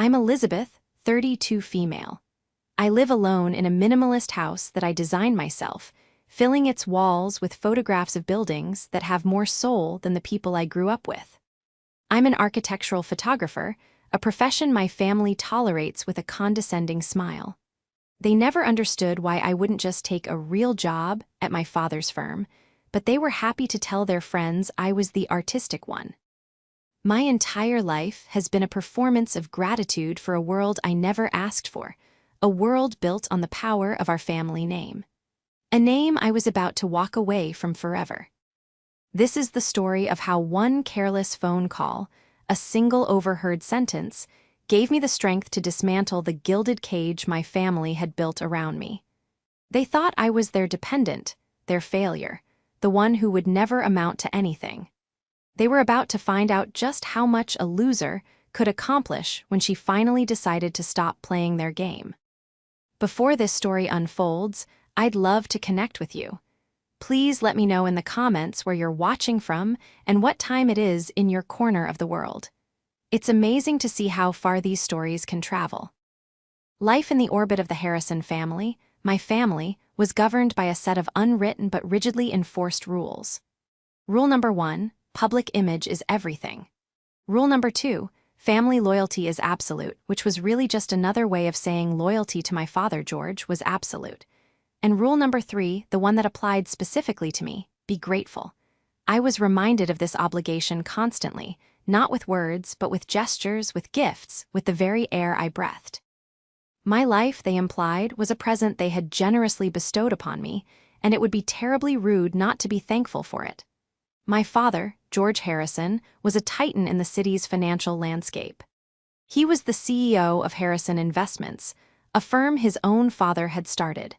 I'm Elizabeth, 32 female. I live alone in a minimalist house that I designed myself, filling its walls with photographs of buildings that have more soul than the people I grew up with. I'm an architectural photographer, a profession my family tolerates with a condescending smile. They never understood why I wouldn't just take a real job at my father's firm, but they were happy to tell their friends I was the artistic one. My entire life has been a performance of gratitude for a world I never asked for, a world built on the power of our family name. A name I was about to walk away from forever. This is the story of how one careless phone call, a single overheard sentence, gave me the strength to dismantle the gilded cage my family had built around me. They thought I was their dependent, their failure, the one who would never amount to anything. They were about to find out just how much a loser could accomplish when she finally decided to stop playing their game. Before this story unfolds, I'd love to connect with you. Please let me know in the comments where you're watching from and what time it is in your corner of the world. It's amazing to see how far these stories can travel. Life in the orbit of the Harrison family, my family, was governed by a set of unwritten but rigidly enforced rules. Rule number 1, public image is everything. Rule number 2, family loyalty is absolute, which was really just another way of saying loyalty to my father, George, was absolute. And rule number 3, the one that applied specifically to me, be grateful. I was reminded of this obligation constantly, not with words, but with gestures, with gifts, with the very air I breathed. My life, they implied, was a present they had generously bestowed upon me, and it would be terribly rude not to be thankful for it. My father, George Harrison, was a titan in the city's financial landscape. He was the CEO of Harrison Investments, a firm his own father had started.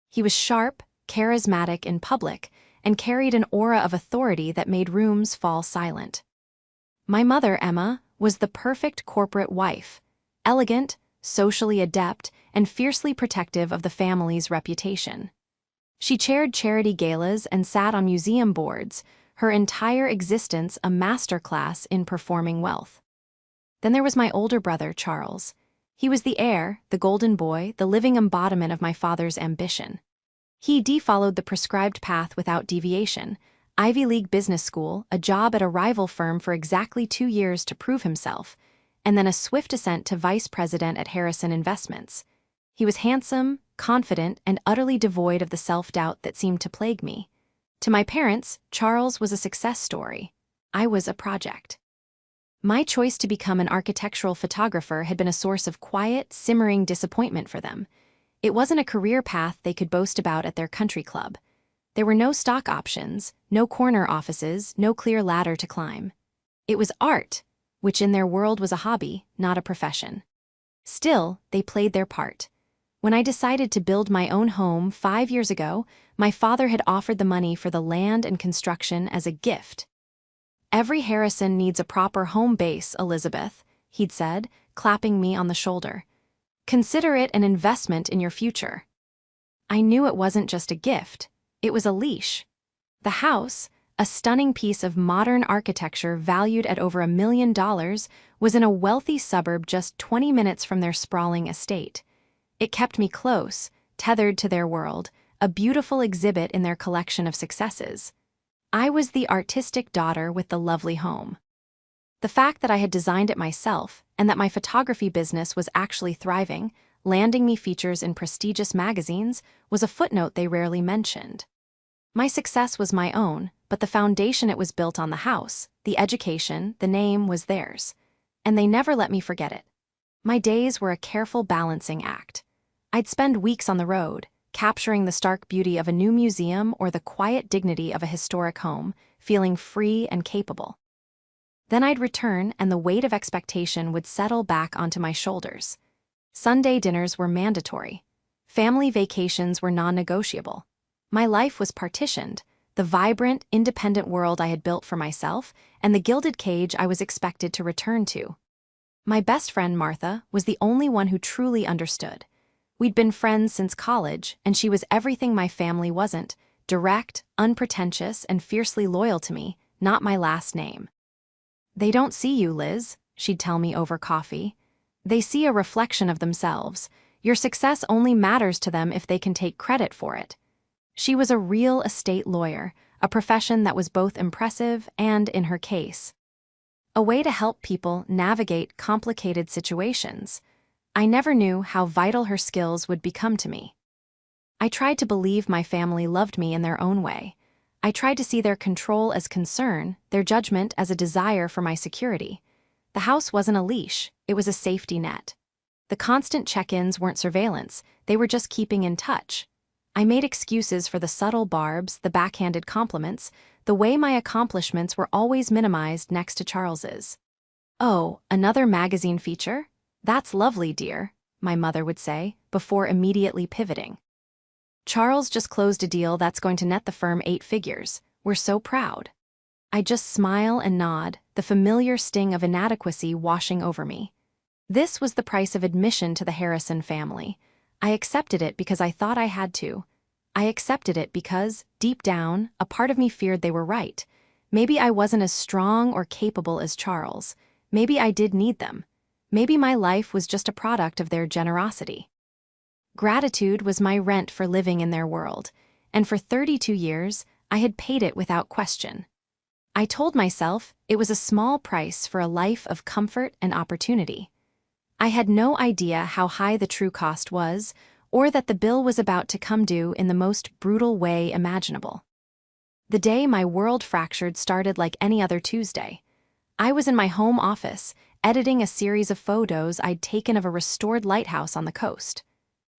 He was sharp, charismatic in public, and carried an aura of authority that made rooms fall silent. My mother, Emma, was the perfect corporate wife, elegant, socially adept, and fiercely protective of the family's reputation. She chaired charity galas and sat on museum boards, her entire existence a masterclass in performing wealth. Then there was my older brother, Charles. He was the heir, the golden boy, the living embodiment of my father's ambition. He followed the prescribed path without deviation: Ivy League business school, a job at a rival firm for exactly 2 years to prove himself, and then a swift ascent to vice president at Harrison Investments. He was handsome, confident, and utterly devoid of the self-doubt that seemed to plague me. To my parents, Charles was a success story. I was a project. My choice to become an architectural photographer had been a source of quiet, simmering disappointment for them. It wasn't a career path they could boast about at their country club. There were no stock options, no corner offices, no clear ladder to climb. It was art, which in their world was a hobby, not a profession. Still, they played their part. When I decided to build my own home 5 years ago, my father had offered the money for the land and construction as a gift. "Every Harrison needs a proper home base, Elizabeth," he'd said, clapping me on the shoulder. "Consider it an investment in your future." I knew it wasn't just a gift, it was a leash. The house, a stunning piece of modern architecture valued at over $1 million, was in a wealthy suburb just 20 minutes from their sprawling estate. It kept me close, tethered to their world, a beautiful exhibit in their collection of successes. I was the artistic daughter with the lovely home. The fact that I had designed it myself, and that my photography business was actually thriving, landing me features in prestigious magazines, was a footnote they rarely mentioned. My success was my own, but the foundation it was built on, the house, the education, the name, was theirs. And they never let me forget it. My days were a careful balancing act. I'd spend weeks on the road, capturing the stark beauty of a new museum or the quiet dignity of a historic home, feeling free and capable. Then I'd return and the weight of expectation would settle back onto my shoulders. Sunday dinners were mandatory. Family vacations were non-negotiable. My life was partitioned, the vibrant, independent world I had built for myself, and the gilded cage I was expected to return to. My best friend, Martha, was the only one who truly understood. We'd been friends since college, and she was everything my family wasn't: direct, unpretentious, and fiercely loyal to me, not my last name. "They don't see you, Liz," she'd tell me over coffee. They see a reflection of themselves. Your success only matters to them if they can take credit for it. She was a real estate lawyer, a profession that was both impressive and, in her case, a way to help people navigate complicated situations. I never knew how vital her skills would become to me. I tried to believe my family loved me in their own way. I tried to see their control as concern, their judgment as a desire for my security. The house wasn't a leash, it was a safety net. The constant check-ins weren't surveillance, they were just keeping in touch. I made excuses for the subtle barbs, the backhanded compliments, the way my accomplishments were always minimized next to Charles's. "Oh, another magazine feature? That's lovely, dear," my mother would say, before immediately pivoting. "Charles just closed a deal that's going to net the firm 8 figures. We're so proud." I just smile and nod, the familiar sting of inadequacy washing over me. This was the price of admission to the Harrison family. I accepted it because I thought I had to. I accepted it because, deep down, a part of me feared they were right. Maybe I wasn't as strong or capable as Charles. Maybe I did need them. Maybe my life was just a product of their generosity. Gratitude was my rent for living in their world, and for 32 years, I had paid it without question. I told myself it was a small price for a life of comfort and opportunity. I had no idea how high the true cost was, or that the bill was about to come due in the most brutal way imaginable. The day my world fractured started like any other Tuesday. I was in my home office, editing a series of photos I'd taken of a restored lighthouse on the coast.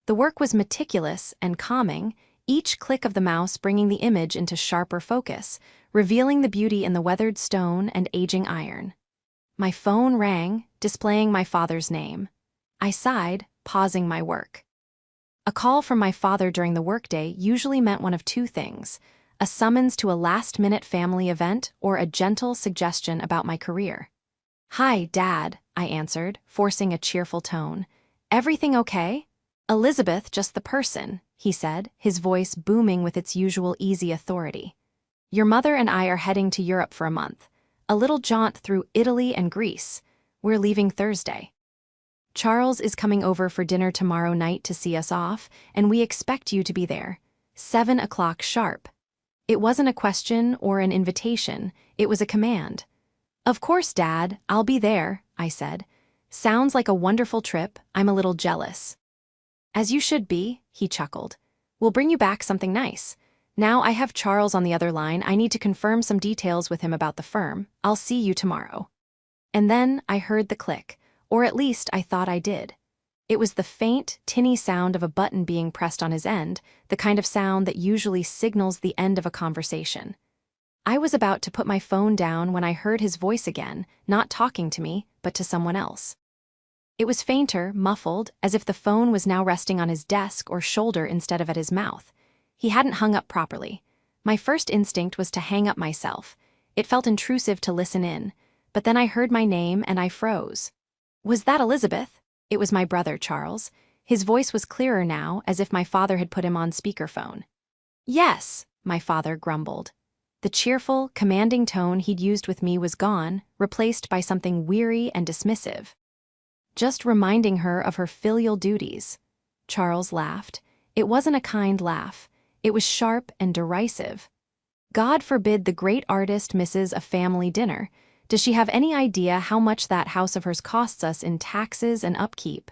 The work was meticulous and calming, each click of the mouse bringing the image into sharper focus, revealing the beauty in the weathered stone and aging iron. My phone rang, displaying my father's name. I sighed, pausing my work. A call from my father during the workday usually meant one of two things: a summons to a last-minute family event or a gentle suggestion about my career. "Hi, Dad," I answered, forcing a cheerful tone. "Everything okay?" "Elizabeth, just the person," he said, his voice booming with its usual easy authority. "Your mother and I are heading to Europe for a month. A little jaunt through Italy and Greece. We're leaving Thursday. Charles is coming over for dinner tomorrow night to see us off, and we expect you to be there. 7 o'clock sharp." It wasn't a question or an invitation, it was a command. "Of course, Dad, I'll be there," I said. "Sounds like a wonderful trip. I'm a little jealous." "As you should be," he chuckled. "We'll bring you back something nice. Now I have Charles on the other line. I need to confirm some details with him about the firm. I'll see you tomorrow." And then I heard the click, or at least I thought I did. It was the faint, tinny sound of a button being pressed on his end, the kind of sound that usually signals the end of a conversation. I was about to put my phone down when I heard his voice again, not talking to me, but to someone else. It was fainter, muffled, as if the phone was now resting on his desk or shoulder instead of at his mouth. He hadn't hung up properly. My first instinct was to hang up myself. It felt intrusive to listen in, but then I heard my name and I froze. Was that Elizabeth? It was my brother, Charles. His voice was clearer now, as if my father had put him on speakerphone. "Yes," my father grumbled. The cheerful, commanding tone he'd used with me was gone, replaced by something weary and dismissive. "Just reminding her of her filial duties." Charles laughed. It wasn't a kind laugh. It was sharp and derisive. "God forbid the great artist misses a family dinner. Does she have any idea how much that house of hers costs us in taxes and upkeep?"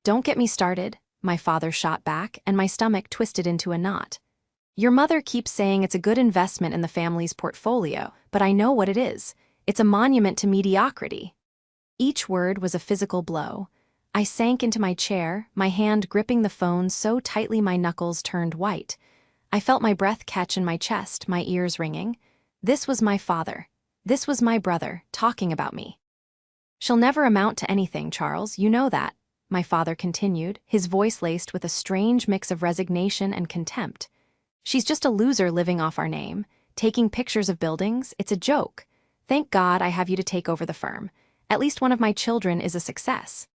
"Don't get me started," my father shot back, and my stomach twisted into a knot. "Your mother keeps saying it's a good investment in the family's portfolio, but I know what it is. It's a monument to mediocrity." Each word was a physical blow. I sank into my chair, my hand gripping the phone so tightly my knuckles turned white. I felt my breath catch in my chest, my ears ringing. This was my father. This was my brother, talking about me. "She'll never amount to anything, Charles, you know that," my father continued, his voice laced with a strange mix of resignation and contempt. "She's just a loser living off our name, taking pictures of buildings. It's a joke. Thank God I have you to take over the firm. At least one of my children is a success."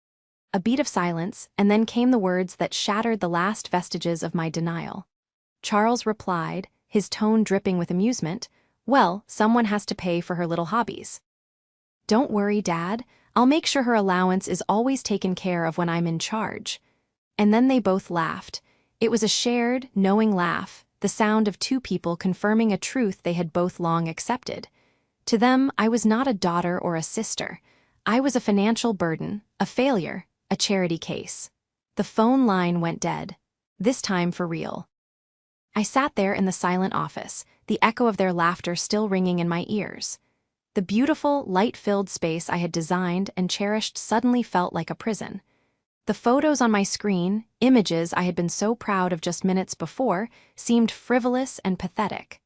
A beat of silence, and then came the words that shattered the last vestiges of my denial. Charles replied, his tone dripping with amusement, "Well, someone has to pay for her little hobbies." "Don't worry, Dad. I'll make sure her allowance is always taken care of when I'm in charge." And then they both laughed. It was a shared, knowing laugh, the sound of two people confirming a truth they had both long accepted. To them, I was not a daughter or a sister. I was a financial burden, a failure, a charity case. The phone line went dead. This time for real. I sat there in the silent office, the echo of their laughter still ringing in my ears. The beautiful, light-filled space I had designed and cherished suddenly felt like a prison. The photos on my screen, images I had been so proud of just minutes before, seemed frivolous and pathetic.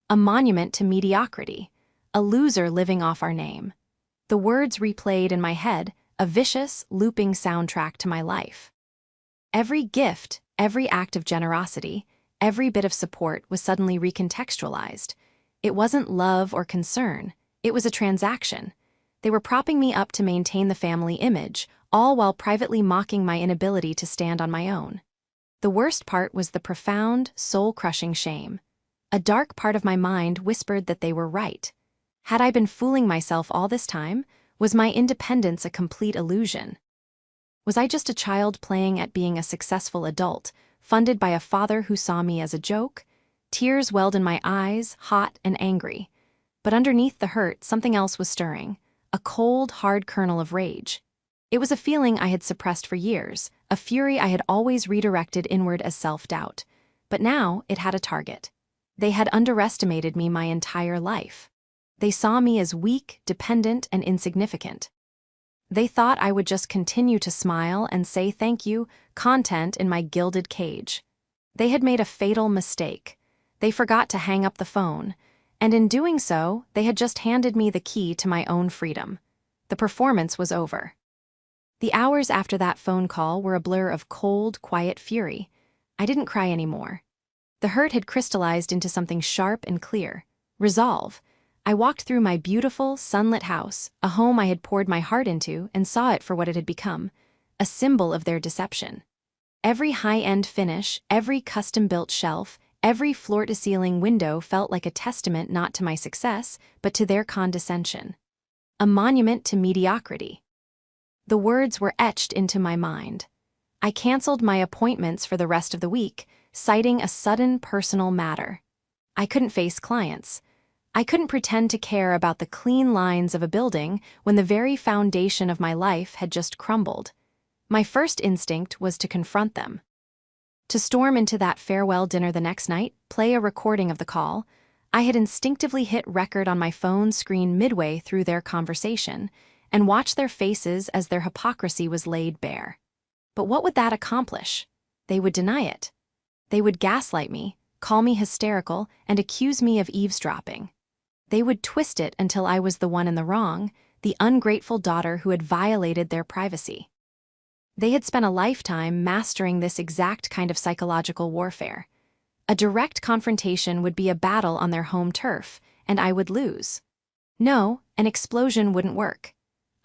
A monument to mediocrity, a loser living off our name. The words replayed in my head, a vicious, looping soundtrack to my life. Every gift, every act of generosity, every bit of support was suddenly recontextualized. It wasn't love or concern, it was a transaction. They were propping me up to maintain the family image, all while privately mocking my inability to stand on my own. The worst part was the profound, soul-crushing shame. A dark part of my mind whispered that they were right. Had I been fooling myself all this time? Was my independence a complete illusion? Was I just a child playing at being a successful adult, funded by a father who saw me as a joke? Tears welled in my eyes, hot and angry. But underneath the hurt, something else was stirring, a cold, hard kernel of rage. It was a feeling I had suppressed for years, a fury I had always redirected inward as self-doubt. But now it had a target. They had underestimated me my entire life. They saw me as weak, dependent, and insignificant. They thought I would just continue to smile and say thank you, content in my gilded cage. They had made a fatal mistake. They forgot to hang up the phone, and in doing so, they had just handed me the key to my own freedom. The performance was over. The hours after that phone call were a blur of cold, quiet fury. I didn't cry anymore. The hurt had crystallized into something sharp and clear. Resolve. I walked through my beautiful, sunlit house, a home I had poured my heart into, and saw it for what it had become, a symbol of their deception. Every high-end finish, every custom-built shelf, every floor-to-ceiling window felt like a testament not to my success, but to their condescension. A monument to mediocrity. The words were etched into my mind. I canceled my appointments for the rest of the week, citing a sudden personal matter. I couldn't face clients. I couldn't pretend to care about the clean lines of a building when the very foundation of my life had just crumbled. My first instinct was to confront them. To storm into that farewell dinner the next night, play a recording of the call. I had instinctively hit record on my phone screen midway through their conversation and watched their faces as their hypocrisy was laid bare. But what would that accomplish? They would deny it. They would gaslight me, call me hysterical, and accuse me of eavesdropping. They would twist it until I was the one in the wrong, the ungrateful daughter who had violated their privacy. They had spent a lifetime mastering this exact kind of psychological warfare. A direct confrontation would be a battle on their home turf, and I would lose. No, an explosion wouldn't work.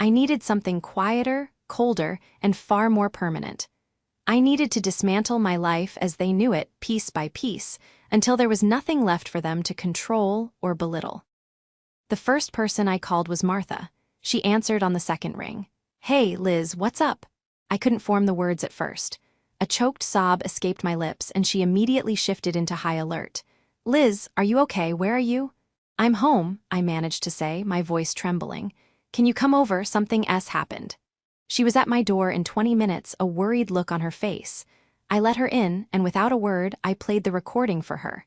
I needed something quieter, colder, and far more permanent. I needed to dismantle my life as they knew it, piece by piece, until there was nothing left for them to control or belittle. The first person I called was Martha. She answered on the second ring. "Hey, Liz, what's up?" I couldn't form the words at first. A choked sob escaped my lips, and she immediately shifted into high alert. "Liz, are you okay? Where are you?" "I'm home," I managed to say, my voice trembling. "Can you come over? Something happened." She was at my door in 20 minutes, a worried look on her face. I let her in, and without a word, I played the recording for her.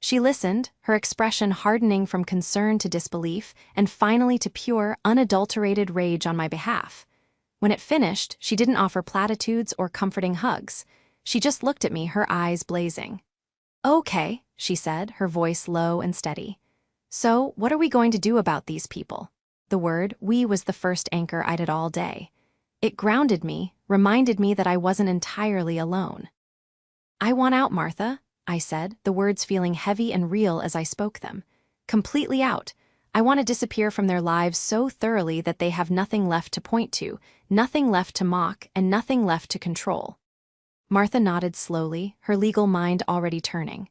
She listened, her expression hardening from concern to disbelief, and finally to pure, unadulterated rage on my behalf. When it finished, she didn't offer platitudes or comforting hugs. She just looked at me, her eyes blazing. "Okay," she said, her voice low and steady. "So, what are we going to do about these people?" The word "we" was the first anchor I'd had all day. It grounded me, reminded me that I wasn't entirely alone. "I want out, Martha," I said, the words feeling heavy and real as I spoke them. "Completely out. I want to disappear from their lives so thoroughly that they have nothing left to point to, nothing left to mock, and nothing left to control." Martha nodded slowly, her legal mind already turning.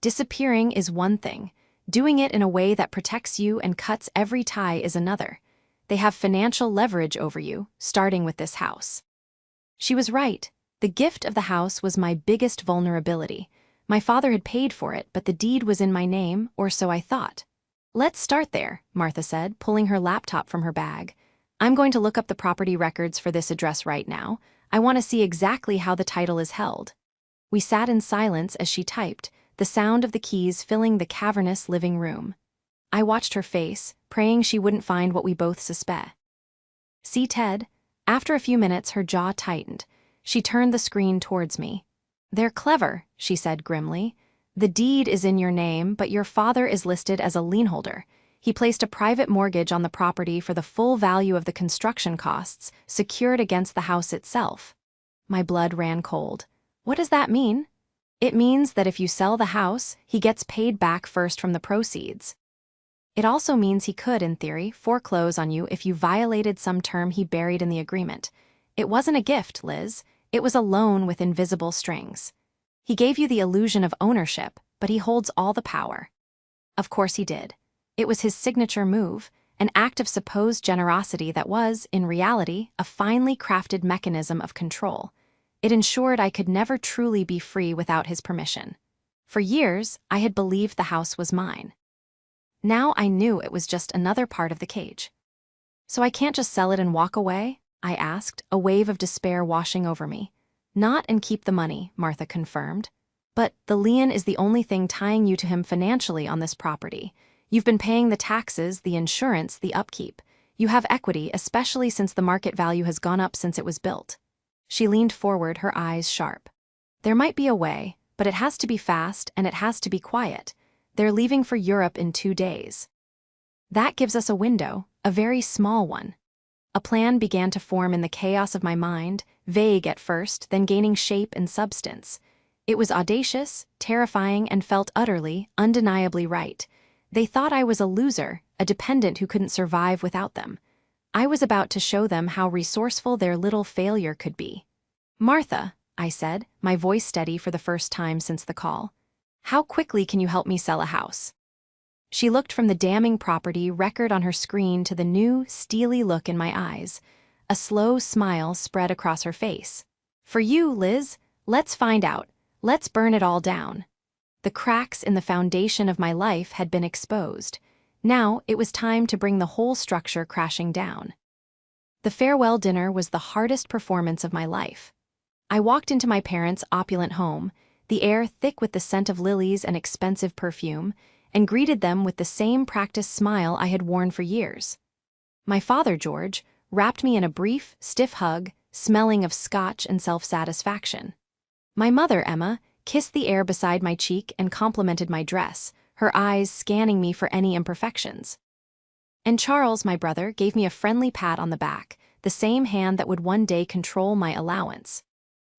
"Disappearing is one thing. Doing it in a way that protects you and cuts every tie is another. They have financial leverage over you, starting with this house. She was right. The gift of the house was my biggest vulnerability. My father had paid for it, but the deed was in my name, or so I thought. Let's start there, Martha said, pulling her laptop from her bag. I'm going to look up the property records for this address right now. I want to see exactly how the title is held. We sat in silence as she typed, the sound of the keys filling the cavernous living room. I watched her face, praying she wouldn't find what we both suspect. See, Ted? After a few minutes, her jaw tightened. She turned the screen towards me. They're clever, she said grimly. The deed is in your name, but your father is listed as a lienholder. He placed a private mortgage on the property for the full value of the construction costs, secured against the house itself. My blood ran cold. What does that mean? It means that if you sell the house, he gets paid back first from the proceeds. It also means he could, in theory, foreclose on you if you violated some term he buried in the agreement. It wasn't a gift, Liz. It was a loan with invisible strings. He gave you the illusion of ownership, but he holds all the power. Of course he did. It was his signature move, an act of supposed generosity that was, in reality, a finely crafted mechanism of control. It ensured I could never truly be free without his permission. For years, I had believed the house was mine. Now I knew it was just another part of the cage. So I can't just sell it and walk away? I asked, a wave of despair washing over me. Not and keep the money, Martha confirmed. But the lien is the only thing tying you to him financially on this property. You've been paying the taxes, the insurance, the upkeep. You have equity, especially since the market value has gone up since it was built. She leaned forward, her eyes sharp. There might be a way, but it has to be fast and it has to be quiet. They're leaving for Europe in 2 days. That gives us a window, a very small one. A plan began to form in the chaos of my mind, vague at first, then gaining shape and substance. It was audacious, terrifying, and felt utterly, undeniably right. They thought I was a loser, a dependent who couldn't survive without them. I was about to show them how resourceful their little failure could be. Martha, I said, my voice steady for the first time since the call. How quickly can you help me sell a house? She looked from the damning property record on her screen to the new, steely look in my eyes. A slow smile spread across her face. For you, Liz, let's find out. Let's burn it all down. The cracks in the foundation of my life had been exposed. Now it was time to bring the whole structure crashing down. The farewell dinner was the hardest performance of my life. I walked into my parents' opulent home, the air thick with the scent of lilies and expensive perfume, and greeted them with the same practiced smile I had worn for years. My father, George, wrapped me in a brief, stiff hug, smelling of scotch and self-satisfaction. My mother, Emma, kissed the air beside my cheek and complimented my dress, her eyes scanning me for any imperfections. And Charles, my brother, gave me a friendly pat on the back, the same hand that would one day control my allowance.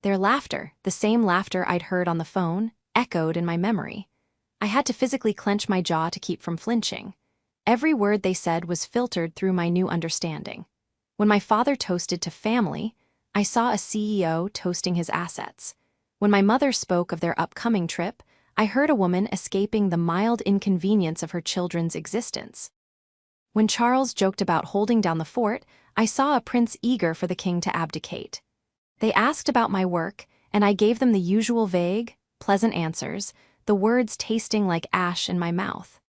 Their laughter, the same laughter I'd heard on the phone, echoed in my memory. I had to physically clench my jaw to keep from flinching. Every word they said was filtered through my new understanding. When my father toasted to family, I saw a CEO toasting his assets. When my mother spoke of their upcoming trip, I heard a woman escaping the mild inconvenience of her children's existence. When Charles joked about holding down the fort, I saw a prince eager for the king to abdicate. They asked about my work, and I gave them the usual vague, pleasant answers, the words tasting like ash in my mouth.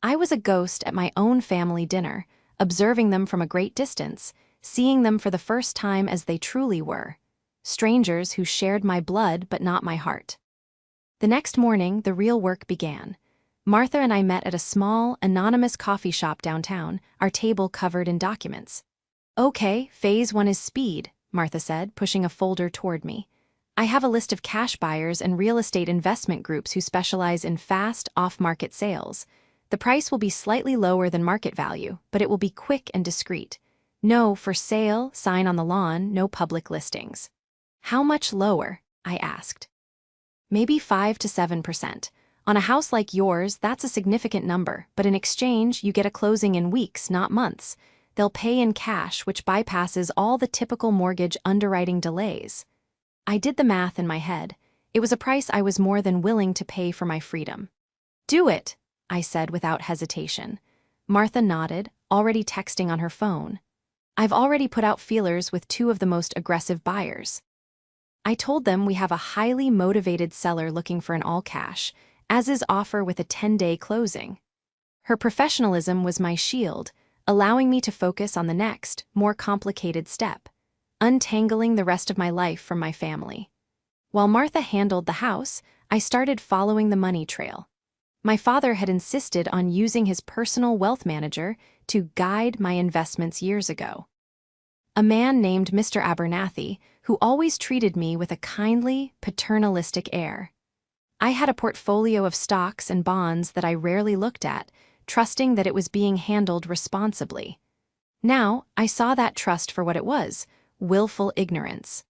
I was a ghost at my own family dinner, observing them from a great distance, seeing them for the first time as they truly were, strangers who shared my blood but not my heart. The next morning, the real work began. Martha and I met at a small, anonymous coffee shop downtown, our table covered in documents. Okay, phase 1 is speed, Martha said, pushing a folder toward me. I have a list of cash buyers and real estate investment groups who specialize in fast, off-market sales. The price will be slightly lower than market value, but it will be quick and discreet. No for sale, sign on the lawn, no public listings. How much lower? I asked. Maybe 5 to 7%. On a house like yours, that's a significant number, but in exchange, you get a closing in weeks, not months. They'll pay in cash, which bypasses all the typical mortgage underwriting delays. I did the math in my head. It was a price I was more than willing to pay for my freedom. Do it, I said without hesitation. Martha nodded, already texting on her phone. I've already put out feelers with two of the most aggressive buyers. I told them we have a highly motivated seller looking for an all-cash, as-is offer with a 10-day closing. Her professionalism was my shield, allowing me to focus on the next, more complicated step, untangling the rest of my life from my family. While Martha handled the house, I started following the money trail. My father had insisted on using his personal wealth manager to guide my investments years ago. A man named Mr. Abernathy, who always treated me with a kindly, paternalistic air. I had a portfolio of stocks and bonds that I rarely looked at, trusting that it was being handled responsibly. Now, I saw that trust for what it was, willful ignorance.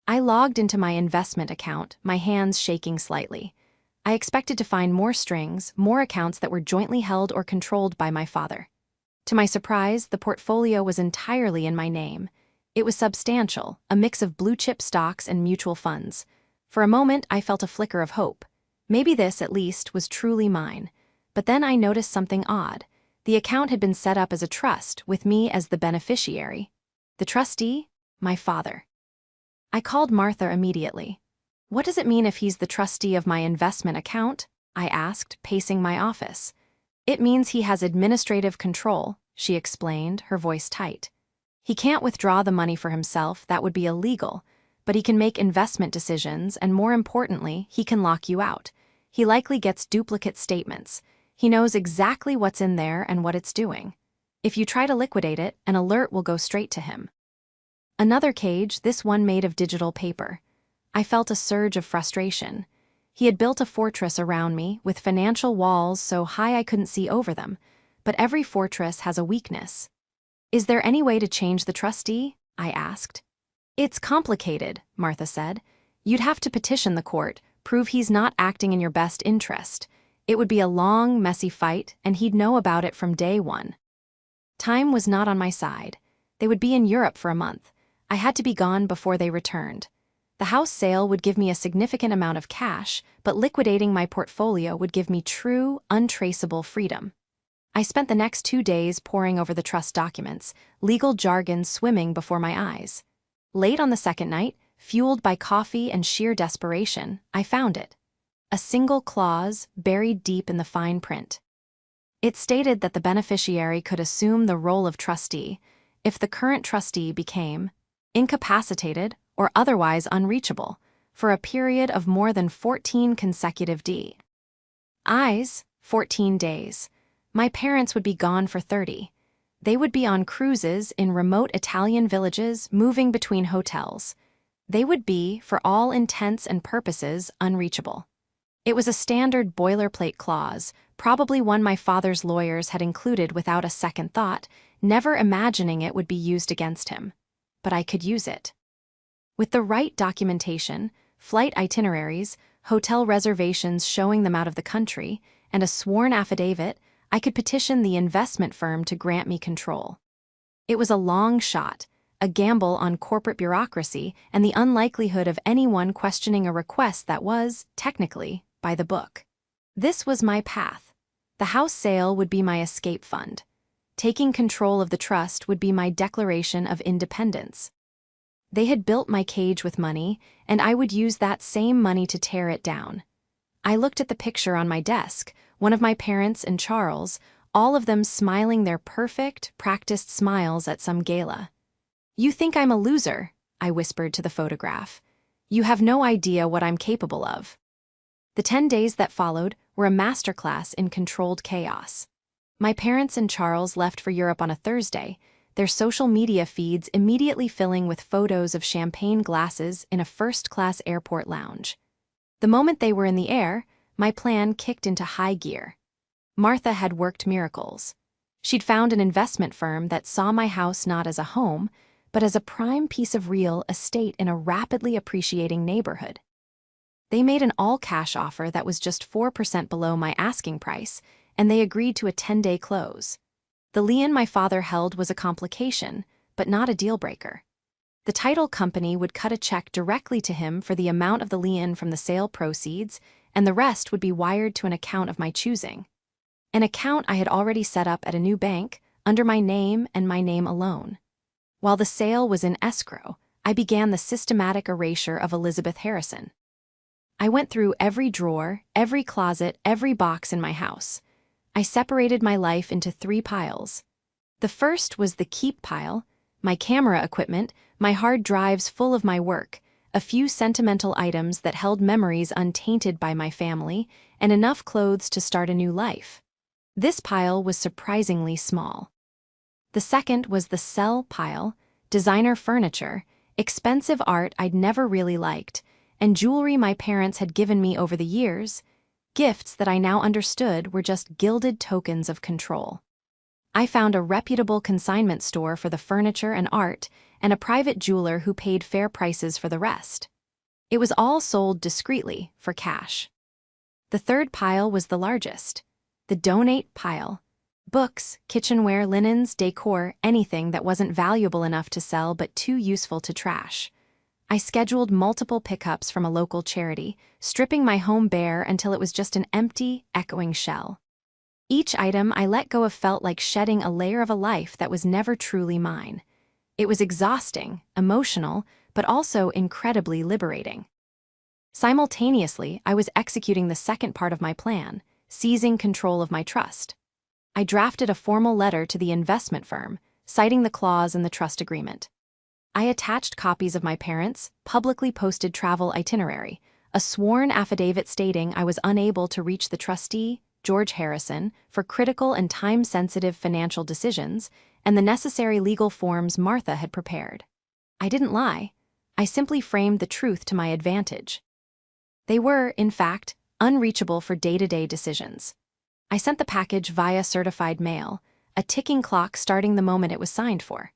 I logged into my investment account, my hands shaking slightly. I expected to find more strings, more accounts that were jointly held or controlled by my father. To my surprise, the portfolio was entirely in my name. It was substantial, a mix of blue-chip stocks and mutual funds. For a moment, I felt a flicker of hope. Maybe this, at least, was truly mine. But then I noticed something odd. The account had been set up as a trust, with me as the beneficiary. The trustee? My father. I called Martha immediately. "What does it mean if he's the trustee of my investment account?" I asked, pacing my office. "It means he has administrative control," she explained, her voice tight. "He can't withdraw the money for himself, that would be illegal, but he can make investment decisions, and more importantly, he can lock you out. He likely gets duplicate statements. He knows exactly what's in there and what it's doing. If you try to liquidate it, an alert will go straight to him." Another cage, this one made of digital paper. I felt a surge of frustration. He had built a fortress around me, with financial walls so high I couldn't see over them, but every fortress has a weakness. "Is there any way to change the trustee?" I asked. "It's complicated," Martha said. "You'd have to petition the court, prove he's not acting in your best interest. It would be a long, messy fight, and he'd know about it from day one." Time was not on my side. They would be in Europe for a month. I had to be gone before they returned. The house sale would give me a significant amount of cash, but liquidating my portfolio would give me true, untraceable freedom. I spent the next 2 days poring over the trust documents, legal jargon swimming before my eyes. Late on the second night, fueled by coffee and sheer desperation, I found it. A single clause buried deep in the fine print. It stated that the beneficiary could assume the role of trustee if the current trustee became incapacitated or otherwise unreachable for a period of more than 14 consecutive days. 14 days. My parents would be gone for 30. They would be on cruises in remote Italian villages, moving between hotels. They would be, for all intents and purposes, unreachable. It was a standard boilerplate clause, probably one my father's lawyers had included without a second thought, never imagining it would be used against him. But I could use it. With the right documentation, flight itineraries, hotel reservations showing them out of the country, and a sworn affidavit, I could petition the investment firm to grant me control. It was a long shot, a gamble on corporate bureaucracy and the unlikelihood of anyone questioning a request that was, technically, by the book. This was my path. The house sale would be my escape fund. Taking control of the trust would be my declaration of independence. They had built my cage with money, and I would use that same money to tear it down. I looked at the picture on my desk, one of my parents and Charles, all of them smiling their perfect, practiced smiles at some gala. "You think I'm a loser," I whispered to the photograph. "You have no idea what I'm capable of." The 10 days that followed were a masterclass in controlled chaos. My parents and Charles left for Europe on a Thursday, their social media feeds immediately filling with photos of champagne glasses in a first-class airport lounge. The moment they were in the air, my plan kicked into high gear. Martha had worked miracles. She'd found an investment firm that saw my house not as a home, but as a prime piece of real estate in a rapidly appreciating neighborhood. They made an all-cash offer that was just 4% below my asking price, and they agreed to a 10-day close. The lien my father held was a complication, but not a deal-breaker. The title company would cut a check directly to him for the amount of the lien from the sale proceeds, and the rest would be wired to an account of my choosing. An account I had already set up at a new bank, under my name and my name alone. While the sale was in escrow, I began the systematic erasure of Elizabeth Harrison. I went through every drawer, every closet, every box in my house. I separated my life into 3 piles. The first was the keep pile, my camera equipment, my hard drives full of my work, a few sentimental items that held memories untainted by my family, and enough clothes to start a new life. This pile was surprisingly small. The second was the sell pile, designer furniture, expensive art I'd never really liked, and jewelry my parents had given me over the years, gifts that I now understood were just gilded tokens of control. I found a reputable consignment store for the furniture and art, and a private jeweler who paid fair prices for the rest. It was all sold discreetly, for cash. The third pile was the largest, the donate pile. Books, kitchenware, linens, decor, anything that wasn't valuable enough to sell but too useful to trash. I scheduled multiple pickups from a local charity, stripping my home bare until it was just an empty, echoing shell. Each item I let go of felt like shedding a layer of a life that was never truly mine. It was exhausting, emotional, but also incredibly liberating. Simultaneously, I was executing the second part of my plan, seizing control of my trust. I drafted a formal letter to the investment firm, citing the clause in the trust agreement. I attached copies of my parents' publicly posted travel itinerary, a sworn affidavit stating I was unable to reach the trustee, George Harrison, for critical and time-sensitive financial decisions, and the necessary legal forms Martha had prepared. I didn't lie. I simply framed the truth to my advantage. They were, in fact, unreachable for day-to-day decisions. I sent the package via certified mail, a ticking clock starting the moment it was signed for.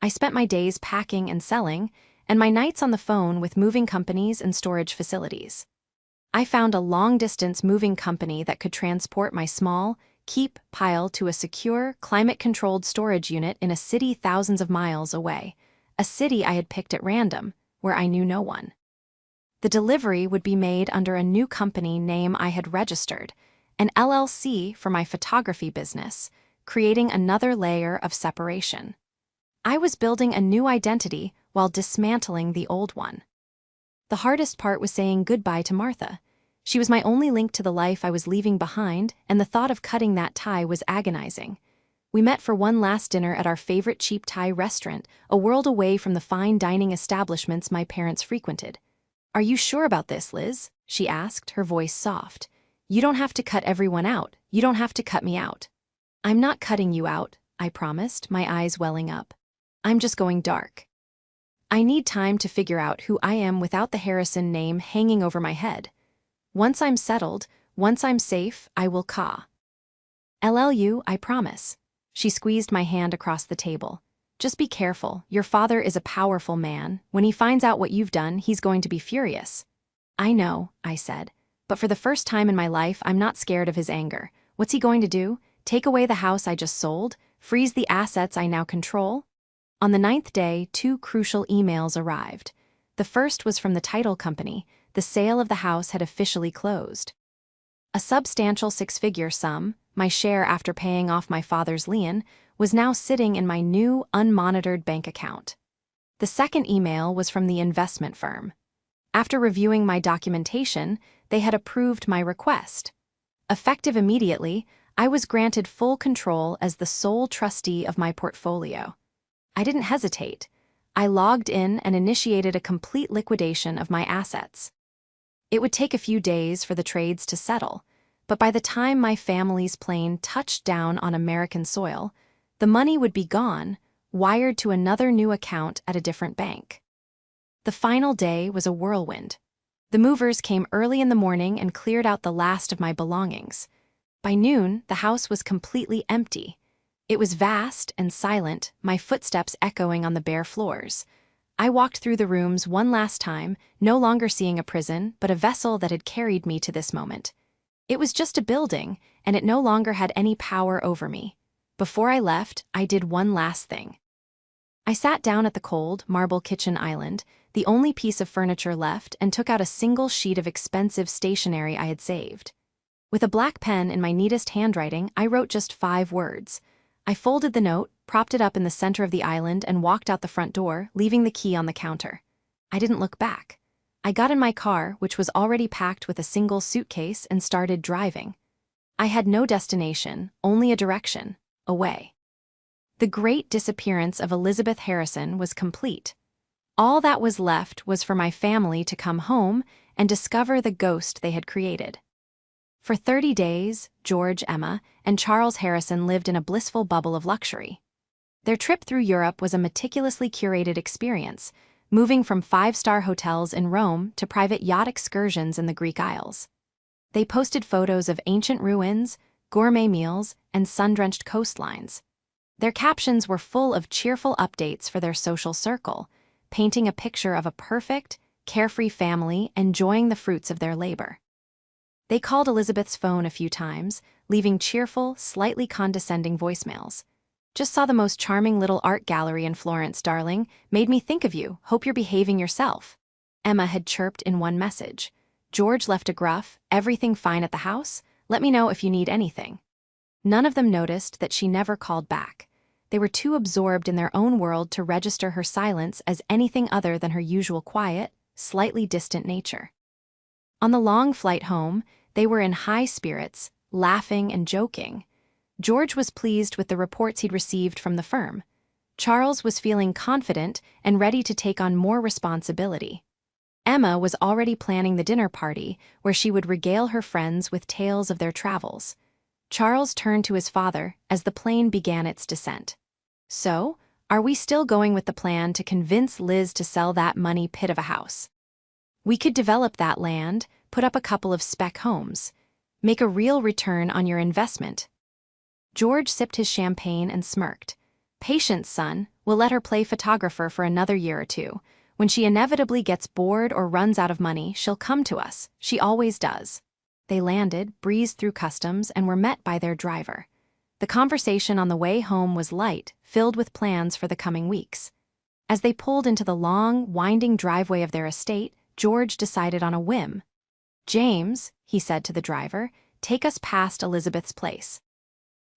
I spent my days packing and selling, and my nights on the phone with moving companies and storage facilities. I found a long-distance moving company that could transport my small, keep pile to a secure, climate-controlled storage unit in a city thousands of miles away, a city I had picked at random, where I knew no one. The delivery would be made under a new company name I had registered, an LLC for my photography business, creating another layer of separation. I was building a new identity while dismantling the old one. The hardest part was saying goodbye to Martha. She was my only link to the life I was leaving behind, and the thought of cutting that tie was agonizing. We met for one last dinner at our favorite cheap Thai restaurant, a world away from the fine dining establishments my parents frequented. "Are you sure about this, Liz?" she asked, her voice soft. "You don't have to cut everyone out. You don't have to cut me out." "I'm not cutting you out," I promised, my eyes welling up. "I'm just going dark. I need time to figure out who I am without the Harrison name hanging over my head. Once I'm settled, once I'm safe, I will LLU, I promise." She squeezed my hand across the table. "Just be careful. Your father is a powerful man. When he finds out what you've done, he's going to be furious." "I know," I said. "But for the first time in my life, I'm not scared of his anger. What's he going to do? Take away the house I just sold? Freeze the assets I now control?" On the 9th day, 2 crucial emails arrived. The first was from the title company. The sale of the house had officially closed. A substantial 6-figure sum, my share after paying off my father's lien, was now sitting in my new, unmonitored bank account. The second email was from the investment firm. After reviewing my documentation, they had approved my request. Effective immediately, I was granted full control as the sole trustee of my portfolio. I didn't hesitate. I logged in and initiated a complete liquidation of my assets. It would take a few days for the trades to settle, but by the time my family's plane touched down on American soil, the money would be gone, wired to another new account at a different bank. The final day was a whirlwind. The movers came early in the morning and cleared out the last of my belongings. By noon, the house was completely empty. It was vast and silent, my footsteps echoing on the bare floors. I walked through the rooms one last time, no longer seeing a prison, but a vessel that had carried me to this moment. It was just a building, and it no longer had any power over me. Before I left, I did one last thing. I sat down at the cold, marble kitchen island, the only piece of furniture left, and took out a single sheet of expensive stationery I had saved. With a black pen in my neatest handwriting, I wrote just 5 words. I folded the note, propped it up in the center of the island, and walked out the front door, leaving the key on the counter. I didn't look back. I got in my car, which was already packed with a single suitcase, and started driving. I had no destination, only a direction: away. The great disappearance of Elizabeth Harrison was complete. All that was left was for my family to come home and discover the ghost they had created. For 30 days, George, Emma, and Charles Harrison lived in a blissful bubble of luxury. Their trip through Europe was a meticulously curated experience, moving from five-star hotels in Rome to private yacht excursions in the Greek Isles. They posted photos of ancient ruins, gourmet meals, and sun-drenched coastlines. Their captions were full of cheerful updates for their social circle, painting a picture of a perfect, carefree family enjoying the fruits of their labor. They called Elizabeth's phone a few times, leaving cheerful, slightly condescending voicemails. "Just saw the most charming little art gallery in Florence, darling. Made me think of you. Hope you're behaving yourself," Emma had chirped in one message. George left a gruff, "Everything fine at the house? Let me know if you need anything." None of them noticed that she never called back. They were too absorbed in their own world to register her silence as anything other than her usual quiet, slightly distant nature. On the long flight home, they were in high spirits, laughing and joking. George was pleased with the reports he'd received from the firm. Charles was feeling confident and ready to take on more responsibility. Emma was already planning the dinner party, where she would regale her friends with tales of their travels. Charles turned to his father as the plane began its descent. "So, are we still going with the plan to convince Liz to sell that money pit of a house? We could develop that land, put up a couple of spec homes, make a real return on your investment." George sipped his champagne and smirked. "Patience, son. We'll let her play photographer for another year or two. When she inevitably gets bored or runs out of money, she'll come to us. She always does." They landed, breezed through customs, and were met by their driver. The conversation on the way home was light, filled with plans for the coming weeks. As they pulled into the long, winding driveway of their estate, George decided on a whim. "James," he said to the driver, "take us past Elizabeth's place.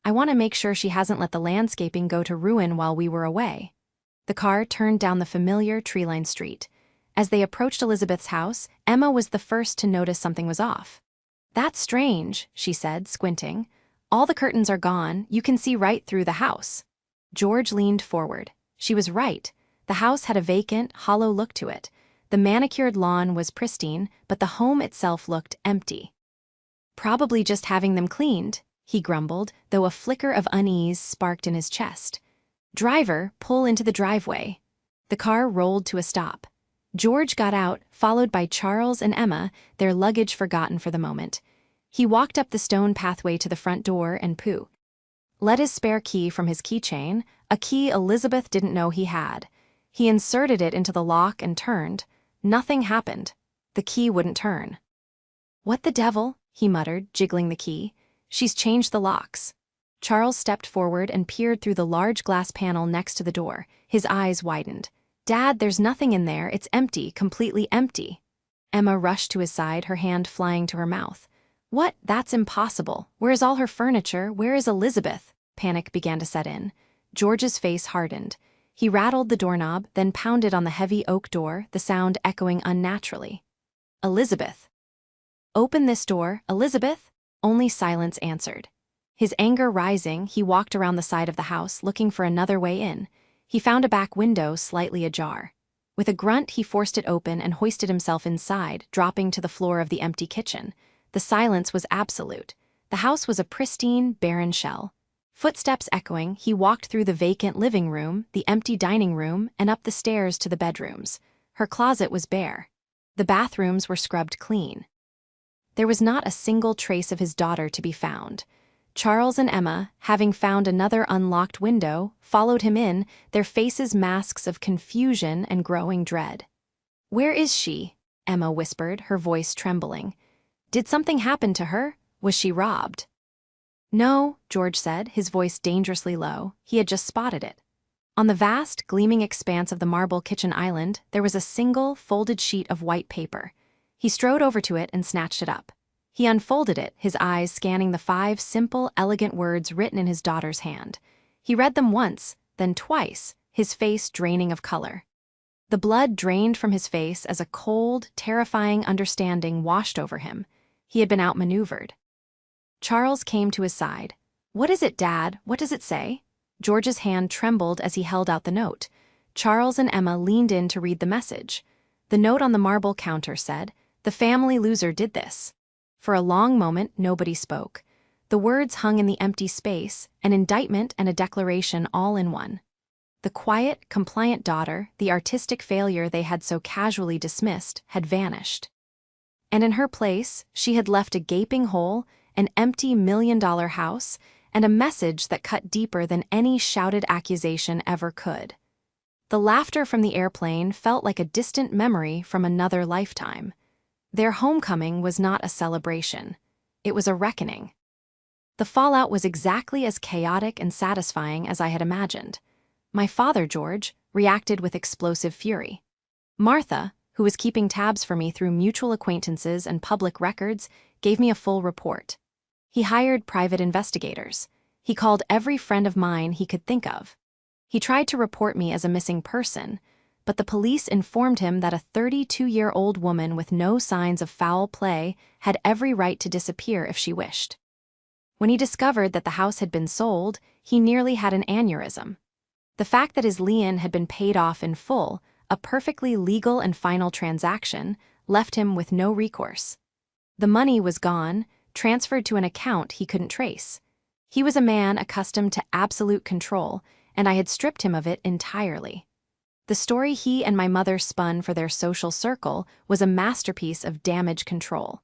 I want to make sure she hasn't let the landscaping go to ruin while we were away." The car turned down the familiar tree-lined street. As they approached Elizabeth's house, Emma was the first to notice something was off. "That's strange," she said, squinting. "All the curtains are gone. You can see right through the house." George leaned forward. She was right. The house had a vacant, hollow look to it. The manicured lawn was pristine, but the home itself looked empty. "Probably just having them cleaned," he grumbled, though a flicker of unease sparked in his chest. "Driver, pull into the driveway." The car rolled to a stop. George got out, followed by Charles and Emma, their luggage forgotten for the moment. He walked up the stone pathway to the front door and let his spare key from his keychain, a key Elizabeth didn't know he had. He inserted it into the lock and turned. Nothing happened. The key wouldn't turn. "What the devil?" he muttered, jiggling the key. "She's changed the locks." Charles stepped forward and peered through the large glass panel next to the door. His eyes widened. "Dad, there's nothing in there. It's empty, completely empty." Emma rushed to his side, her hand flying to her mouth. "What? That's impossible. Where is all her furniture? Where is Elizabeth?" Panic began to set in. George's face hardened. He rattled the doorknob, then pounded on the heavy oak door, the sound echoing unnaturally. "Elizabeth. Open this door, Elizabeth." Only silence answered. His anger rising, he walked around the side of the house, looking for another way in. He found a back window slightly ajar. With a grunt, he forced it open and hoisted himself inside, dropping to the floor of the empty kitchen. The silence was absolute. The house was a pristine, barren shell. Footsteps echoing, he walked through the vacant living room, the empty dining room, and up the stairs to the bedrooms. Her closet was bare. The bathrooms were scrubbed clean. There was not a single trace of his daughter to be found. Charles and Emma, having found another unlocked window, followed him in, their faces masks of confusion and growing dread. "Where is she?" Emma whispered, her voice trembling. "Did something happen to her? Was she robbed?" "No," George said, his voice dangerously low. He had just spotted it. On the vast, gleaming expanse of the marble kitchen island, there was a single, folded sheet of white paper. He strode over to it and snatched it up. He unfolded it, his eyes scanning the 5 simple, elegant words written in his daughter's hand. He read them once, then twice, his face draining of color. The blood drained from his face as a cold, terrifying understanding washed over him. He had been outmaneuvered. Charles came to his side. "What is it, Dad? What does it say?" George's hand trembled as he held out the note. Charles and Emma leaned in to read the message. The note on the marble counter said, "The family loser did this." For a long moment, nobody spoke. The words hung in the empty space, an indictment and a declaration all in one. The quiet, compliant daughter, the artistic failure they had so casually dismissed, had vanished. And in her place, she had left a gaping hole, an empty $1 million house, and a message that cut deeper than any shouted accusation ever could. The laughter from the airplane felt like a distant memory from another lifetime. Their homecoming was not a celebration. It was a reckoning. The fallout was exactly as chaotic and satisfying as I had imagined. My father, George, reacted with explosive fury. Martha, who was keeping tabs for me through mutual acquaintances and public records, gave me a full report. He hired private investigators. He called every friend of mine he could think of. He tried to report me as a missing person, but the police informed him that a 32-year-old woman with no signs of foul play had every right to disappear if she wished. When he discovered that the house had been sold, he nearly had an aneurysm. The fact that his lien had been paid off in full, a perfectly legal and final transaction, left him with no recourse. The money was gone, transferred to an account he couldn't trace. He was a man accustomed to absolute control, and I had stripped him of it entirely. The story he and my mother spun for their social circle was a masterpiece of damage control.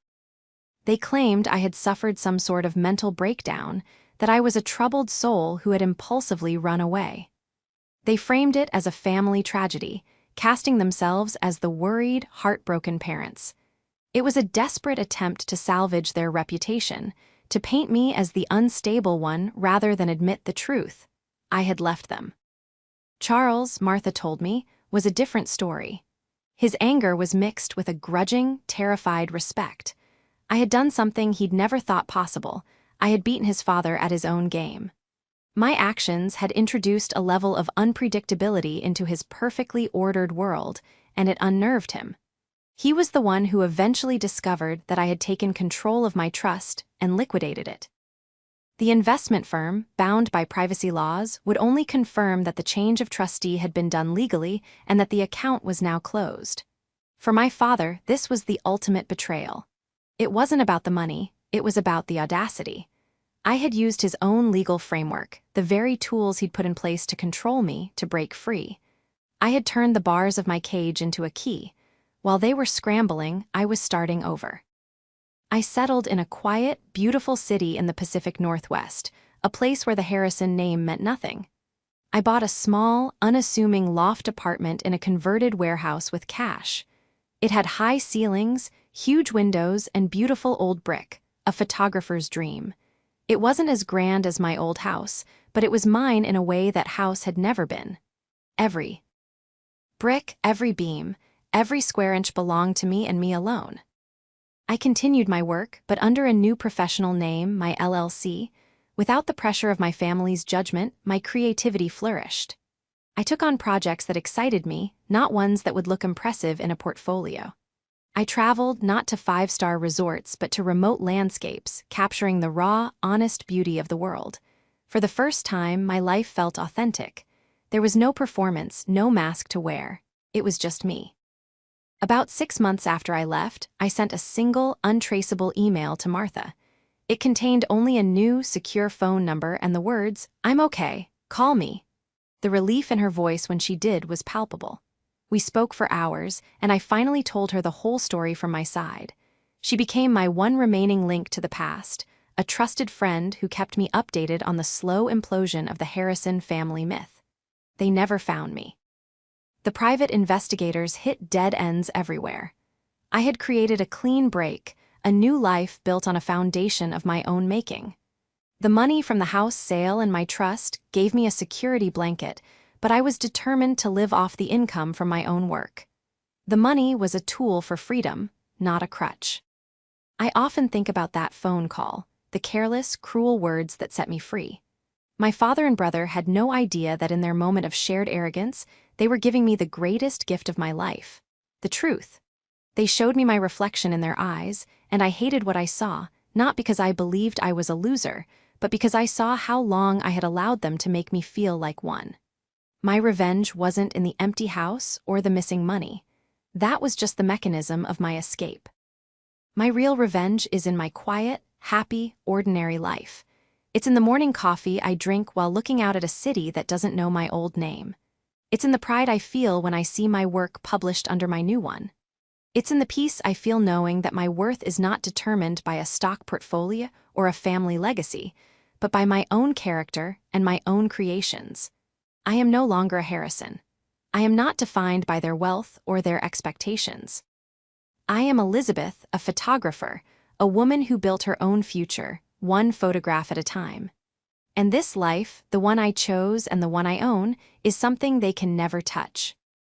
They claimed I had suffered some sort of mental breakdown, that I was a troubled soul who had impulsively run away. They framed it as a family tragedy, casting themselves as the worried, heartbroken parents. It was a desperate attempt to salvage their reputation, to paint me as the unstable one rather than admit the truth. I had left them. Charles, Martha told me, was a different story. His anger was mixed with a grudging, terrified respect. I had done something he'd never thought possible. I had beaten his father at his own game. My actions had introduced a level of unpredictability into his perfectly ordered world, and it unnerved him. He was the one who eventually discovered that I had taken control of my trust and liquidated it. The investment firm, bound by privacy laws, would only confirm that the change of trustee had been done legally and that the account was now closed. For my father, this was the ultimate betrayal. It wasn't about the money, it was about the audacity. I had used his own legal framework, the very tools he'd put in place to control me, to break free. I had turned the bars of my cage into a key. While they were scrambling, I was starting over. I settled in a quiet, beautiful city in the Pacific Northwest, a place where the Harrison name meant nothing. I bought a small, unassuming loft apartment in a converted warehouse with cash. It had high ceilings, huge windows, and beautiful old brick, a photographer's dream. It wasn't as grand as my old house, but it was mine in a way that house had never been. Every brick, every beam, every square inch belonged to me and me alone. I continued my work, but under a new professional name, my LLC. Without the pressure of my family's judgment, my creativity flourished. I took on projects that excited me, not ones that would look impressive in a portfolio. I traveled not to five-star resorts but to remote landscapes, capturing the raw, honest beauty of the world. For the first time, my life felt authentic. There was no performance, no mask to wear. It was just me. About 6 months after I left, I sent a single, untraceable email to Martha. It contained only a new, secure phone number and the words, "I'm okay, call me." The relief in her voice when she did was palpable. We spoke for hours, and I finally told her the whole story from my side. She became my one remaining link to the past, a trusted friend who kept me updated on the slow implosion of the Harrison family myth. They never found me. The private investigators hit dead ends everywhere. I had created a clean break, a new life built on a foundation of my own making. The money from the house sale and my trust gave me a security blanket, but I was determined to live off the income from my own work. The money was a tool for freedom, not a crutch. I often think about that phone call, the careless, cruel words that set me free. My father and brother had no idea that in their moment of shared arrogance, they were giving me the greatest gift of my life: the truth. They showed me my reflection in their eyes, and I hated what I saw, not because I believed I was a loser, but because I saw how long I had allowed them to make me feel like one. My revenge wasn't in the empty house or the missing money. That was just the mechanism of my escape. My real revenge is in my quiet, happy, ordinary life. It's in the morning coffee I drink while looking out at a city that doesn't know my old name. It's in the pride I feel when I see my work published under my new one. It's in the peace I feel knowing that my worth is not determined by a stock portfolio or a family legacy, but by my own character and my own creations. I am no longer a Harrison. I am not defined by their wealth or their expectations. I am Elizabeth, a photographer, a woman who built her own future, one photograph at a time. And this life, the one I chose and the one I own, is something they can never touch.